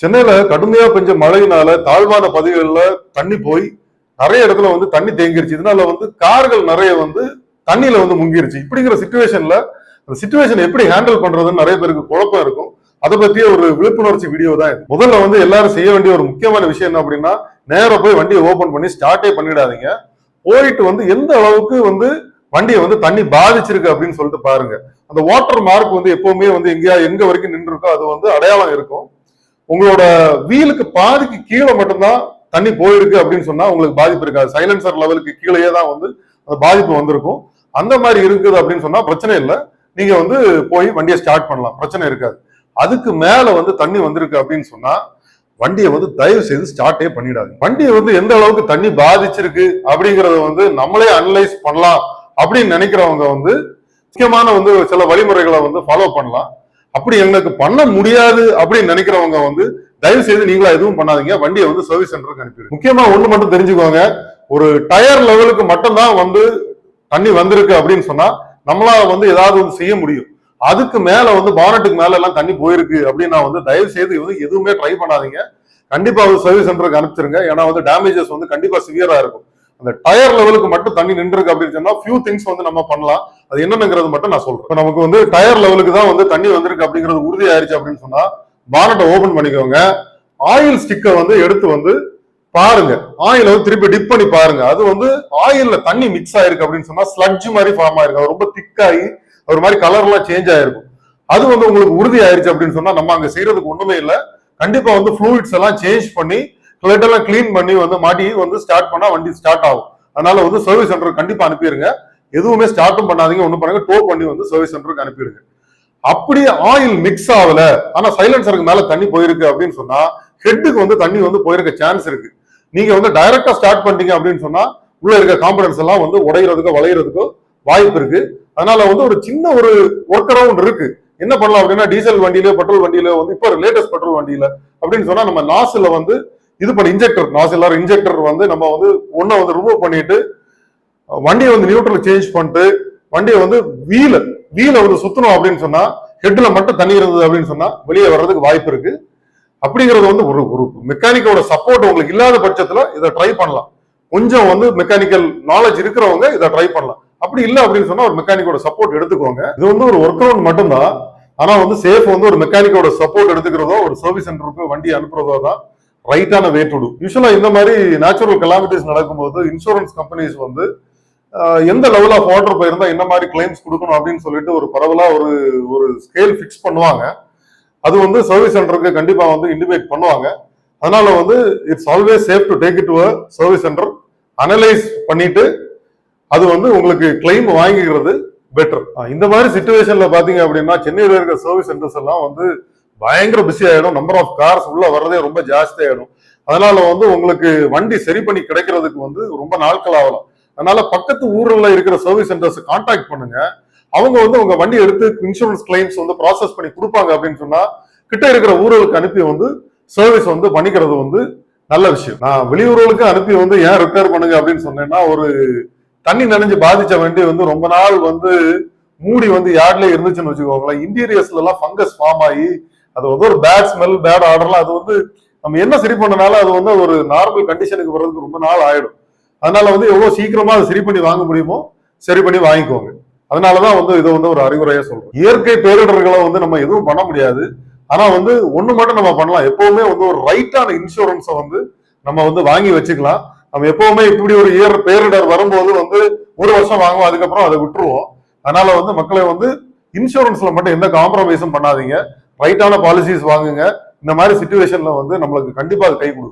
சென்னையில கடுமையா பெஞ்ச மழையினால தாழ்வான பகுதிகளில் தண்ணி போய் நிறைய இடத்துல வந்து தண்ணி தேங்கிருச்சு. இதனால வந்து கார்கள் நிறைய வந்து தண்ணியில வந்து முங்கிருச்சு. இப்படிங்கிற சிச்சுவேஷன்ல அந்த சிச்சுவேஷன் எப்படி ஹேண்டில் பண்றதுன்னு நிறைய பேருக்கு குழப்பம் இருக்கும். அதை பத்திய ஒரு விழிப்புணர்ச்சி வீடியோ தான் இது. முதல்ல வந்து எல்லாரும் செய்ய வேண்டிய ஒரு முக்கியமான விஷயம் என்ன அப்படின்னா, நேர போய் வண்டியை ஓபன் பண்ணி ஸ்டார்ட்டே பண்ணிடாதீங்க. போயிட்டு வந்து எந்த அளவுக்கு வந்து வண்டியை வந்து தண்ணி பாதிச்சிருக்கு அப்படின்னு சொல்லிட்டு பாருங்க. அந்த வாட்டர் மார்க் வந்து எப்பவுமே வந்து எங்க வரைக்கும் நின்று இருக்கோ அது வந்து அடையாளம் இருக்கும். உங்களோட வீலுக்கு பாதிக்கு கீழே மட்டும்தான் தண்ணி போயிருக்கு அப்படின்னு சொன்னா உங்களுக்கு பாதிப்பு இருக்காது. சைலன்சர் லெவலுக்கு கீழேயே தான் வந்து அந்த பாதிப்பு வந்திருக்கும். அந்த மாதிரி இருக்குது அப்படின்னு சொன்னா பிரச்சனை இல்லை. நீங்க வந்து போய் வண்டியை ஸ்டார்ட் பண்ணலாம், பிரச்சனை இருக்காது. அதுக்கு மேல வந்து தண்ணி வந்திருக்கு அப்படின்னு சொன்னா வண்டியை வந்து தயவு செய்து ஸ்டார்ட்டே பண்ணிடாது. வண்டியை வந்து எந்த அளவுக்கு தண்ணி பாதிச்சிருக்கு அப்படிங்கறத வந்து நம்மளே அனலைஸ் பண்ணலாம் அப்படின்னு நினைக்கிறவங்க வந்து முக்கியமான வந்து சில வழிமுறைகளை வந்து ஃபாலோ பண்ணலாம். அப்படி எனக்கு பண்ண முடியாது அப்படின்னு நினைக்கிறவங்க வந்து தயவு செய்து நீங்களா எதுவும் பண்ணாதீங்க, வண்டியை வந்து சர்வீஸ் சென்டருக்கு அனுப்பிடுங்க. முக்கியமா ஒண்ணு மட்டும் தெரிஞ்சுக்கோங்க, ஒரு டயர் லெவலுக்கு மட்டும்தான் வந்து தண்ணி வந்திருக்கு அப்படின்னு சொன்னா நம்மளால வந்து ஏதாவது வந்து செய்ய முடியும். அதுக்கு மேல வந்து பானட்டுக்கு மேல எல்லாம் தண்ணி போயிருக்கு அப்படின்னா வந்து தயவு செய்து எதுவுமே ட்ரை பண்ணாதீங்க. கண்டிப்பா வந்து சர்வீஸ் சென்டருக்கு அனுப்பிச்சிருங்க. ஏன்னா வந்து டேமேஜஸ் வந்து கண்டிப்பா சிவியரா இருக்கும். அந்த டயர் லெவலுக்கு மட்டும் தண்ணி நின்றுருக்கு அப்படின்னு சொன்னா ஃபியூ திங்ஸ் வந்து நம்ம பண்ணலாம். அது என்னங்கிறது மட்டும் நான் சொல்றேன். நமக்கு வந்து டயர் லெவலுக்கு தான் வந்து தண்ணி வந்திருக்கு அப்படிங்கிறது உறுதி ஆயிருச்சு அப்படின்னு சொன்னா பானட்டை ஓபன் பண்ணிக்கோங்க. ஆயில் ஸ்டிக்கை வந்து எடுத்து வந்து பாருங்க, ஆயில வந்து திருப்பி டிப் பண்ணி பாருங்க. அது வந்து ஆயில்ல தண்ணி மிக்ஸ் ஆயிருக்கு அப்படின்னு சொன்னா ஸ்லட்ஜ் மாதிரி ஃபார்ம் ஆயிருக்கு. அது ரொம்ப திக்காகி ஒரு மாதிரி கலர் எல்லாம் சேஞ்ச் ஆயிருக்கும். அது வந்து உங்களுக்கு உறுதி ஆயிருச்சு அப்படின்னு சொன்னா நம்ம அங்க செய்யறதுக்கு ஒண்ணுமே இல்லை. கண்டிப்பா வந்து ஃப்ளூயிட்ஸ் எல்லாம் சேஞ்ச் பண்ணி கிளட் எல்லாம் கிளீன் பண்ணி வந்து மாட்டி வந்து ஸ்டார்ட் பண்ணா வண்டி ஸ்டார்ட் ஆகும். அதனால வந்து சர்வீஸ் சென்டருக்கு கண்டிப்பா அனுப்பிடுங்க. எதுவுமே ஸ்டார்ட்டும் பண்ணாதீங்க, ஒண்ணும் பண்ணுங்க, டோ பண்ணி வந்து சர்வீஸ் சென்டருக்கு அனுப்பிடுங்க. அப்படி ஆயில் மிக்ஸ் ஆகல, ஆனா சைலன்சருக்கு மேல தண்ணி போயிருக்கு அப்படின்னு சொன்னா ஹெட்டுக்கு வந்து தண்ணி வந்து போயிருக்க சான்ஸ் இருக்கு. நீங்க வந்து டைரக்டா ஸ்டார்ட் பண்ணிட்டீங்க அப்படின்னு சொன்னா உள்ள இருக்க காம்பனன்ட்ஸ் எல்லாம் வந்து உடையிறதுக்கோ வளையறதுக்கோ வாய்ப்பு இருக்கு. அதனால வந்து ஒரு சின்ன ஒரு ஒர்க் அரவுண்ட் இருக்கு. என்ன பண்ணலாம் அப்படின்னா, டீசல் வண்டியில பெட்ரோல் வண்டியில வந்து இப்போ லேட்டஸ்ட் பெட்ரோல் வண்டியில அப்படின்னு சொன்னா நம்ம நாசில வந்து இது பண்ணி இன்ஜெக்டர் வந்து நம்ம வந்து ஒன்ன வந்து ரிமூவ் பண்ணிட்டு வண்டியை வந்து நியூட்ரல் சேஞ்ச் பண்ணிட்டு வண்டியை வந்து வீல வந்து சுத்தணும் அப்படின்னு சொன்னா ஹெட்ல மட்டும் தண்ணி இருந்தது அப்படின்னு சொன்னா வெளியே வர்றதுக்கு வாய்ப்பு இருக்கு. அப்படிங்கிறது வந்து ஒரு மெக்கானிக்கோட சப்போர்ட் உங்களுக்கு இல்லாத பட்சத்துல இதை ட்ரை பண்ணலாம். கொஞ்சம் வந்து மெக்கானிக்கல் நாலேஜ் இருக்கிறவங்க இதை ட்ரை பண்ணலாம். அப்படி இல்லை அப்படின்னு சொன்னா ஒரு மெக்கானிக்கோட சப்போர்ட் எடுத்துக்கோங்க. இது வந்து ஒரு ஒர்க் அவுட் மட்டும்தான். ஆனா வந்து சேஃப் வந்து ஒரு மெக்கானிக்கோட சப்போர்ட் எடுத்துக்கிறதோ ஒரு சர்வீஸ் சென்டருக்கு வண்டி அனுப்புறதோ தான் ரைட்டான வே டு டு. யூஸ்வலா இந்த மாதிரி நேச்சுரல் கலாமிட்டிஸ் நடக்கும்போது இன்சூரன்ஸ் கம்பெனிஸ் வந்து எந்த லெவல் ஆஃப் வாட்டர் போயிருந்தா என்ன மாதிரி கிளைம்ஸ் கொடுக்கணும் அப்படின்னு சொல்லிட்டு ஒரு பரவலா ஒரு ஸ்கேல் ஃபிக்ஸ் பண்ணுவாங்க. அது வந்து சர்வீஸ் சென்டருக்கு கண்டிப்பா வந்து இண்டிமேட் பண்ணுவாங்க. அதனால வந்து it's always safe to take it to service centre, analyse பண்ணிட்டு அது வந்து உங்களுக்கு கிளைம் வாங்கிக்கிறது பெட்டர். இந்த மாதிரி சிச்சுவேஷன்ல பாத்தீங்க அப்படின்னா சென்னையில இருக்க சர்வீஸ் சென்டர்ஸ் எல்லாம் வந்து பயங்கர பிஸி ஆயிடும். நம்பர் ஆஃப் கார்ஸ் உள்ள வர்றதே ரொம்ப ஜாஸ்தி ஆயிடும். அதனால வந்து உங்களுக்கு வண்டி சரி பண்ணி கிடைக்கிறதுக்கு வந்து ரொம்ப நாட்கள் ஆகலாம். அதனால பக்கத்து ஊர்ல இருக்கிற சர்வீஸ் சென்டர்ஸ் கான்டாக்ட் பண்ணுங்க. அவங்க வந்து உங்க வண்டி எடுத்து இன்சூரன்ஸ் கிளைம்ஸ் வந்து ப்ராசஸ் பண்ணி கொடுப்பாங்க அப்படின்னு சொன்னா கிட்ட இருக்கிற ஊர்களுக்கு அனுப்பி வந்து சர்வீஸ் வந்து பண்ணிக்கிறது வந்து நல்ல விஷயம். நான் வெளியூர்களுக்கு அனுப்பி வந்து ஏன் ரிப்பேர் பண்ணுங்க அப்படின்னு சொன்னேன்னா, ஒரு தண்ணி நனைஞ்சு பாதிச்ச வண்டி வந்து ரொம்ப நாள் வந்து மூடி வந்து யார்ட்லயே இருந்துச்சுன்னு வச்சுக்கோங்களேன், இன்டீரியர்ஸ்ல எல்லாம் ஃபங்கஸ் ஃபார்ம் ஆகி அது வந்து ஒரு பேட் ஸ்மெல், பேட் ஆர்டர்லாம் அது வந்து நம்ம என்ன சரி பண்ணனால அது வந்து ஒரு நார்மல் கண்டிஷனுக்கு வர்றதுக்கு ரொம்ப நாள் ஆயிடும். அதனால வந்து எவ்வளவு சீக்கிரமா அதை சரி பண்ணி வாங்க முடியுமோ சரி பண்ணி வாங்கிக்கோங்க. அதனாலதான் வந்து இதை வந்து ஒரு அறிவுரையா சொல்றோம். இயற்கை பேரிடர்களை வந்து நம்ம எதுவும் பண்ண முடியாது. ஆனா வந்து ஒண்ணு மட்டும் நம்ம பண்ணலாம், எப்பவுமே வந்து ஒரு ரைட்டான இன்சூரன்ஸை வந்து நம்ம வந்து வாங்கி வச்சுக்கலாம். நம்ம எப்பவுமே இப்படி ஒரு பேரிடர் வரும்போது வந்து ஒரு வருஷம் வாங்குவோம், அதுக்கப்புறம் அதை விட்டுருவோம். அதனால வந்து மக்களை வந்து இன்சூரன்ஸ்ல மட்டும் எந்த காம்ப்ரமைஸும் பண்ணாதீங்க, ரைட்டான பாலிசிஸ் வாங்குங்க. இந்த மாதிரி சிச்சுவேஷன்ல வந்து நம்மளுக்கு கண்டிப்பா அது கை கொடுக்கும்.